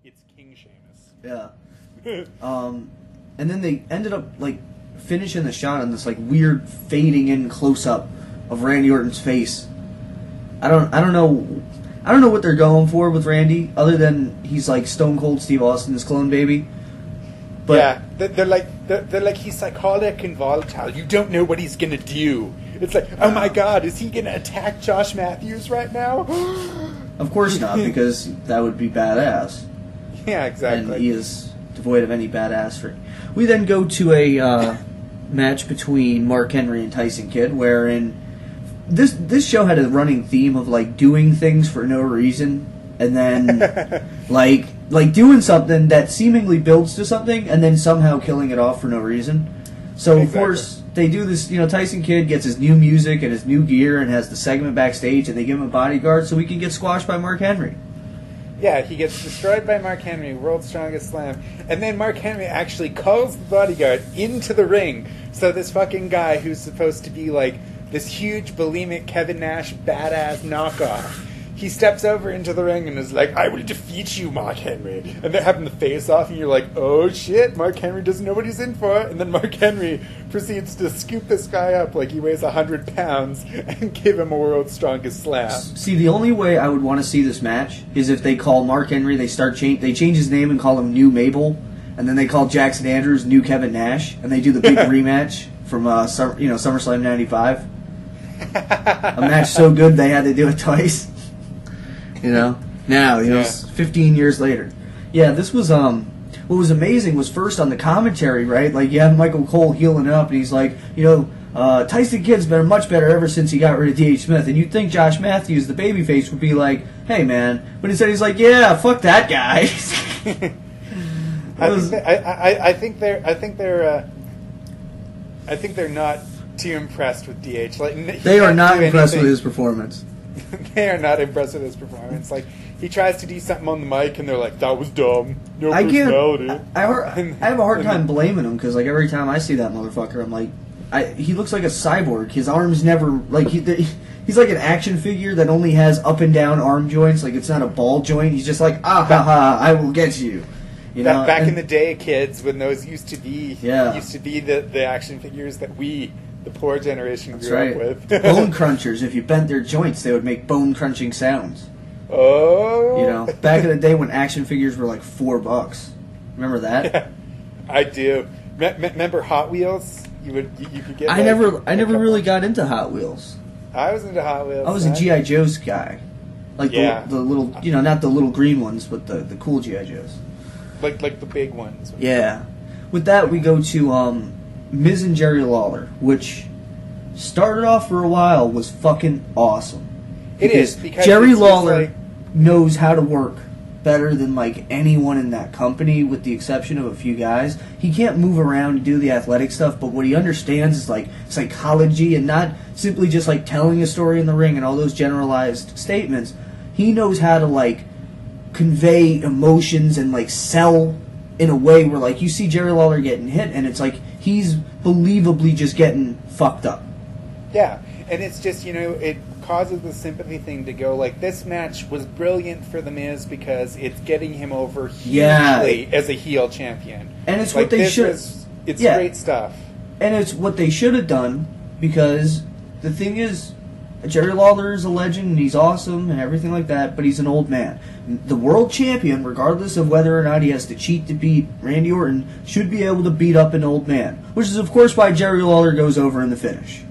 It's King Sheamus. Yeah. And then they ended up like finishing the shot on this like weird fading in close up of Randy Orton's face. I don't know what they're going for with Randy, other than he's like Stone Cold Steve Austin's clone baby. But yeah, they're like he's psychotic and volatile. You don't know what he's gonna do. It's like, oh my God, is he gonna attack Josh Matthews right now? Of course not, because that would be badass. Yeah, exactly. And he is devoid of any badassery. We then go to a match between Mark Henry and Tyson Kidd, wherein this show had a running theme of like doing things for no reason, and then like doing something that seemingly builds to something, and then somehow killing it off for no reason. So of course they do this. You know, Tyson Kidd gets his new music and his new gear and has the segment backstage, and they give him a bodyguard so he can get squashed by Mark Henry. Yeah, he gets destroyed by Mark Henry, World's Strongest Slam, and then Mark Henry actually calls the bodyguard into the ring. So this fucking guy who's supposed to be like this huge bulimic Kevin Nash badass knockoff, he steps over into the ring and is like, I will defeat you, Mark Henry. And they're having the face off, and you're like, oh shit, Mark Henry doesn't know what he's in for. And then Mark Henry proceeds to scoop this guy up like he weighs 100 pounds and give him a World's Strongest Slam. See, the only way I would want to see this match is if they call Mark Henry, they change his name and call him New Mabel, and then they call Jackson Andrews New Kevin Nash, and they do the big rematch from SummerSlam 95. A match so good they had to do it twice. You know, now, 15 years later. Yeah, this was, what was amazing was first on the commentary, right? Like, you have Michael Cole healing up, and he's like, Tyson Kidd's been much better ever since he got rid of D.H. Smith. And you'd think Josh Matthews, the babyface, would be like, hey, man. But instead he's like, yeah, fuck that guy. I think they're not too impressed with DH. Like, they are not impressed with his performance. They are not impressed with his performance. Like, he tries to do something on the mic, and they're like, "That was dumb. No personality." I have a hard time blaming him because, like, every time I see that motherfucker, I'm like, he looks like a cyborg. His arms never like he's like an action figure that only has up and down arm joints. Like, it's not a ball joint. He's just like, ha ha, I will get you. Back in the day, kids, when those used to be the action figures that we, the poor generation, grew up with. Bone crunchers. If you bent their joints, they would make bone crunching sounds. Oh. Back in the day when action figures were like $4. Remember that? Yeah, I do. Remember Hot Wheels? You could get. I never really got into Hot Wheels. I was into Hot Wheels. I was a G.I. Joe's guy. Like the little, not the little green ones, but the cool G.I. Joes. Like the big ones. Yeah. With that, we go to Miz and Jerry Lawler, which started off for a while was fucking awesome. It is, because Jerry Lawler knows how to work better than like anyone in that company, with the exception of a few guys. He can't move around and do the athletic stuff, but what he understands is like psychology and not simply just like telling a story in the ring and all those generalized statements. He knows how to like convey emotions and like sell in a way where like you see Jerry Lawler getting hit and it's like he's believably just getting fucked up. Yeah, and it's just, it causes the sympathy thing to go like, this match was brilliant for The Miz because it's getting him over hugely as a heel champion. And it's what they should. It's great stuff. And it's what they should have done, because the thing is, Jerry Lawler is a legend and he's awesome and everything like that, but he's an old man. The world champion, regardless of whether or not he has to cheat to beat Randy Orton, should be able to beat up an old man, which is of course why Jerry Lawler goes over in the finish.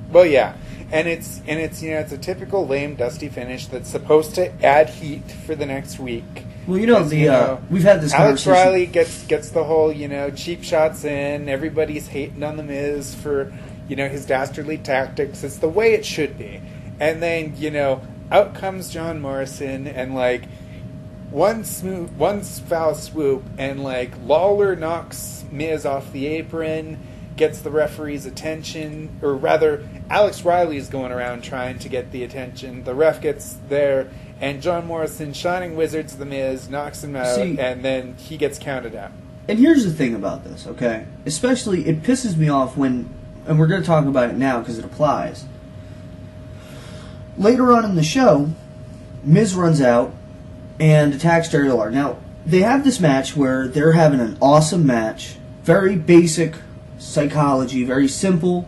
Well, yeah, and it's it's a typical lame, dusty finish that's supposed to add heat for the next week. Well, we've had this Alex conversation. Riley gets the whole cheap shots in. Everybody's hating on The Miz for his dastardly tactics. It's the way it should be. And then out comes John Morrison and like one foul swoop, and like Lawler knocks Miz off the apron, gets the referee's attention, or rather Alex Riley is going around trying to get the attention. The ref gets there, and John Morrison, Shining Wizards The Miz, knocks him out, and then he gets counted out. And here's the thing about this, okay? Especially, it pisses me off when, and we're going to talk about it now because it applies. Later on in the show, Miz runs out and attacks Jerry Lawler. Now, they have this match where they're having an awesome match. Very basic psychology, very simple.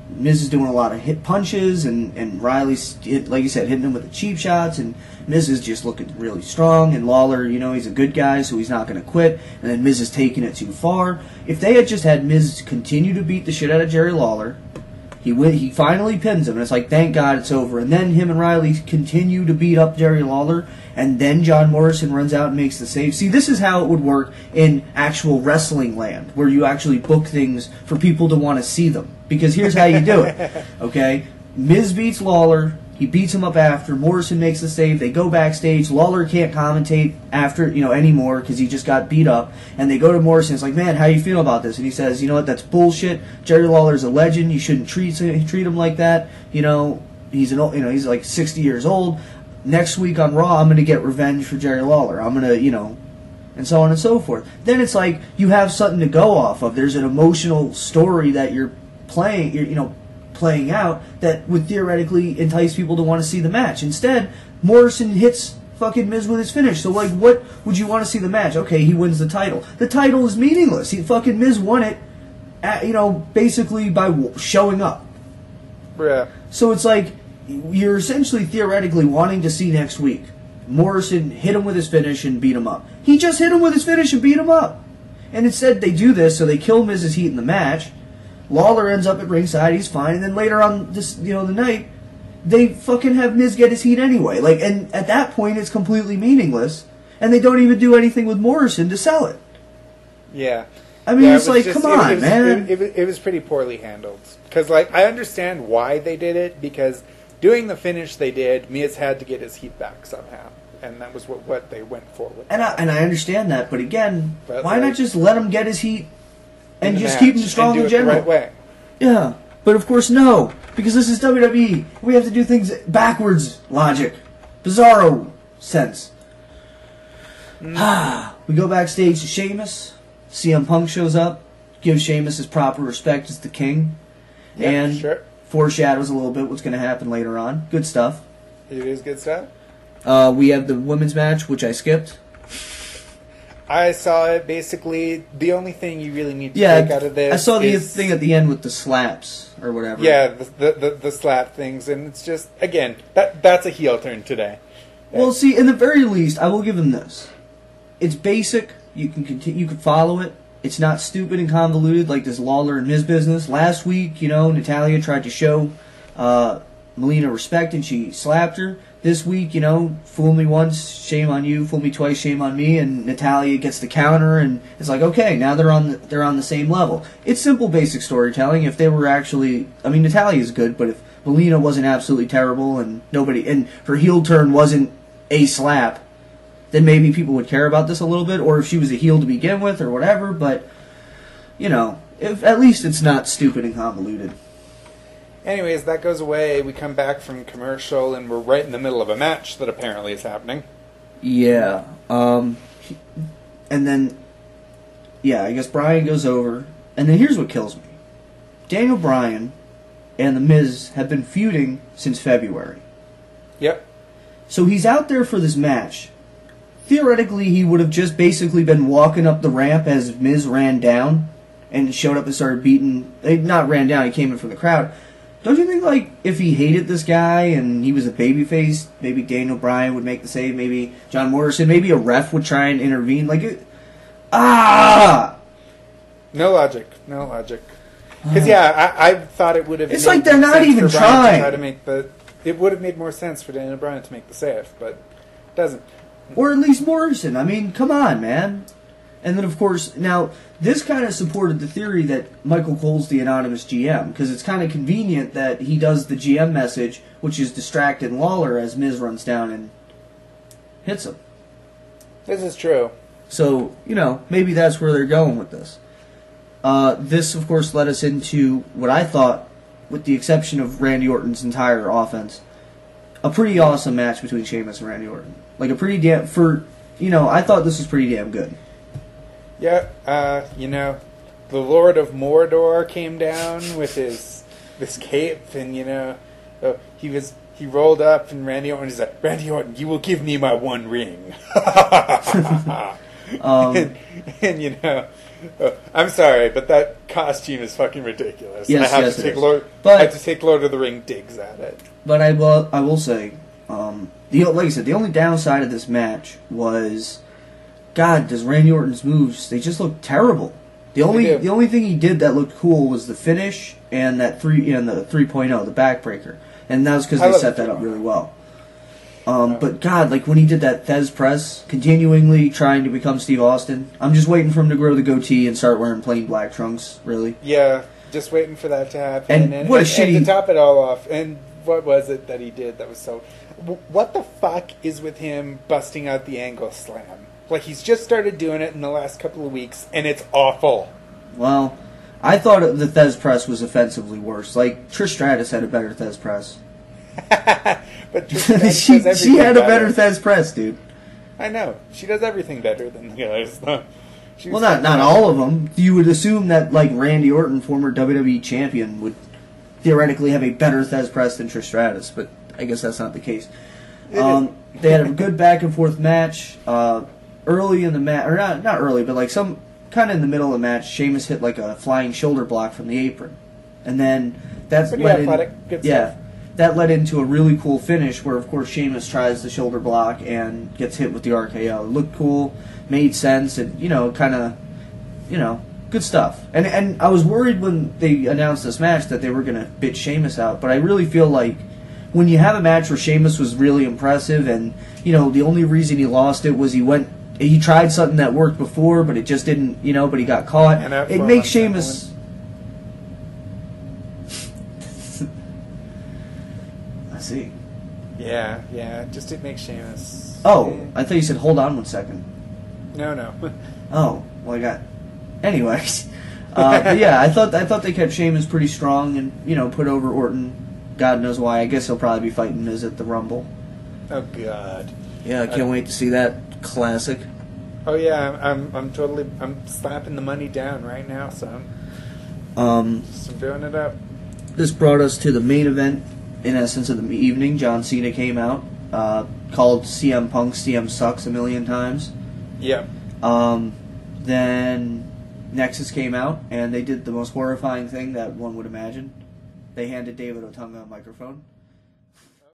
Miz is doing a lot of hit punches, and Riley's, like you said, hitting him with the cheap shots, and Miz is just looking really strong, and Lawler, he's a good guy, so he's not going to quit, and then Miz is taking it too far. If they had just had Miz continue to beat the shit out of Jerry Lawler, he finally pins him, and it's like, thank God it's over, and then him and Riley continue to beat up Jerry Lawler, and then John Morrison runs out and makes the save. See, this is how it would work in actual wrestling land, where you actually book things for people to want to see them. Because here's how you do it, okay? Miz beats Lawler, he beats him up after, Morrison makes the save, they go backstage, Lawler can't commentate after, anymore because he just got beat up, and they go to Morrison, it's like, man, how you feel about this? And he says, you know what, that's bullshit, Jerry Lawler's a legend, you shouldn't treat him like that, he's he's like 60 years old, next week on Raw, I'm going to get revenge for Jerry Lawler, I'm going to, and so on and so forth. Then it's like, you have something to go off of, there's an emotional story that you're playing out that would theoretically entice people to want to see the match. Instead, Morrison hits fucking Miz with his finish. So, like, what would you want to see the match? Okay, he wins the title. The title is meaningless. Fucking Miz won it, basically by showing up. Yeah. So it's like, you're essentially theoretically wanting to see next week Morrison hit him with his finish and beat him up. He just hit him with his finish and beat him up. And instead they do this, so they kill Miz's heat in the match. Lawler ends up at ringside, he's fine, and then later on this, the night, they fucking have Miz get his heat anyway. Like, and at that point, it's completely meaningless, and they don't even do anything with Morrison to sell it. Yeah. I mean, it's like, come on, man. It was pretty poorly handled. Because, like, I understand why they did it, because doing the finish they did, Miz had to get his heat back somehow. And that was what they went for with. And I understand that, but again, why not just let him get his heat and just keep him strong in general? The right way. Yeah, but of course no, because this is WWE. We have to do things backwards logic, bizarro sense. We go backstage to Sheamus. CM Punk shows up, gives Sheamus his proper respect as the king, and foreshadows a little bit what's going to happen later on. Good stuff. It is good stuff. We have the women's match, which I skipped. I saw it. Basically, the only thing you really need to take out of this, I saw the thing at the end with the slaps or whatever. Yeah, the slap things, and it's just, again, that's a heel turn today. Well, see, in the very least, I will give them this. It's basic. You can continue. You can follow it. It's not stupid and convoluted like this Lawler and Miz business. Last week, Natalya tried to show Melina respect, and she slapped her. This week, fool me once, shame on you. Fool me twice, shame on me. And Natalya gets the counter, and it's like, okay, now they're on the same level. It's simple, basic storytelling. If they were actually, Natalya is good, but if Melina wasn't absolutely terrible and her heel turn wasn't a slap, then maybe people would care about this a little bit. Or if she was a heel to begin with, or whatever. But if at least it's not stupid and convoluted. Anyways, that goes away. We come back from commercial, and we're right in the middle of a match that apparently is happening. Yeah. And then, I guess Bryan goes over. And then here's what kills me. Daniel Bryan and The Miz have been feuding since February. Yep. So he's out there for this match. Theoretically, he would have just basically been walking up the ramp as Miz ran down and showed up and started beating... Not ran down, he came in from the crowd. Don't you think, like, if he hated this guy and he was a babyface, maybe Daniel Bryan would make the save, maybe John Morrison, maybe a ref would try and intervene? Like, No logic. Because, I thought it would have... It's like they're not even trying. It would have made more sense for Daniel Bryan to make the save, but it doesn't. Or at least Morrison. Come on, man. And then, of course, now, this kind of supported the theory that Michael Cole's the anonymous GM, because it's kind of convenient that he does the GM message, which is distracting Lawler as Miz runs down and hits him. This is true. So, maybe that's where they're going with this. This, of course, led us into what I thought, with the exception of Randy Orton's entire offense, a pretty awesome match between Sheamus and Randy Orton. Like, I thought this was pretty damn good. Yeah, the Lord of Mordor came down with this cape, and he was he rolled up, and Randy Orton's like, Randy Orton, you will give me my one ring. And you know, I'm sorry, but that costume is fucking ridiculous. Yes, I have yes, to it take is. Lord. But- I have to take Lord of the Ring digs at it. But I will say, like I said, the only downside of this match was, God, does Randy Orton's moves, they just look terrible. The only thing he did that looked cool was the finish and the 3.0, the backbreaker, and that was because they set that up really well. But God, like when he did that Thez press, continually trying to become Steve Austin, I'm just waiting for him to grow the goatee and start wearing plain black trunks. Really? Yeah, just waiting for that to happen. And what a shitty... And to top it all off, and what was it that he did that was so... What the fuck is with him busting out the angle slam? Like, he's just started doing it in the last couple of weeks, and it's awful. Well, I thought the Thez press was offensively worse. Like, Trish Stratus had a better Thez press. But Trish does she had a better Thez press, dude. I know. She does everything better than the guys. Well, not all of them. You would assume that, like, Randy Orton, former WWE champion, would theoretically have a better Thez press than Trish Stratus, but I guess that's not the case. They had a good back and forth match. Early in the match, or not early, but like some kind of in the middle of the match, Sheamus hit like a flying shoulder block from the apron, and then that led into a really cool finish where, of course, Sheamus tries the shoulder block and gets hit with the RKO. It looked cool, made sense, and good stuff. And I was worried when they announced this match that they were going to bitch Sheamus out, but I really feel like when you have a match where Sheamus was really impressive, and the only reason he lost it was he tried something that worked before, but it just didn't, but he got caught. It makes Sheamus... I see. Yeah, just it makes Sheamus... Oh, I thought you said hold on 1 second. No. Oh, well, I got... Anyways. But yeah, I thought they kept Sheamus pretty strong and, put over Orton. God knows why. I guess he'll probably be fighting Miz at the Rumble. Oh, God. Yeah, I can't wait to see that classic. Oh yeah, I'm slapping the money down right now, son. I'm doing it up. This brought us to the main event, in essence, of the evening. John Cena came out, called CM Punk CM Sucks a million times. Yeah. Then Nexus came out, and they did the most horrifying thing that one would imagine. They handed David Otunga a microphone.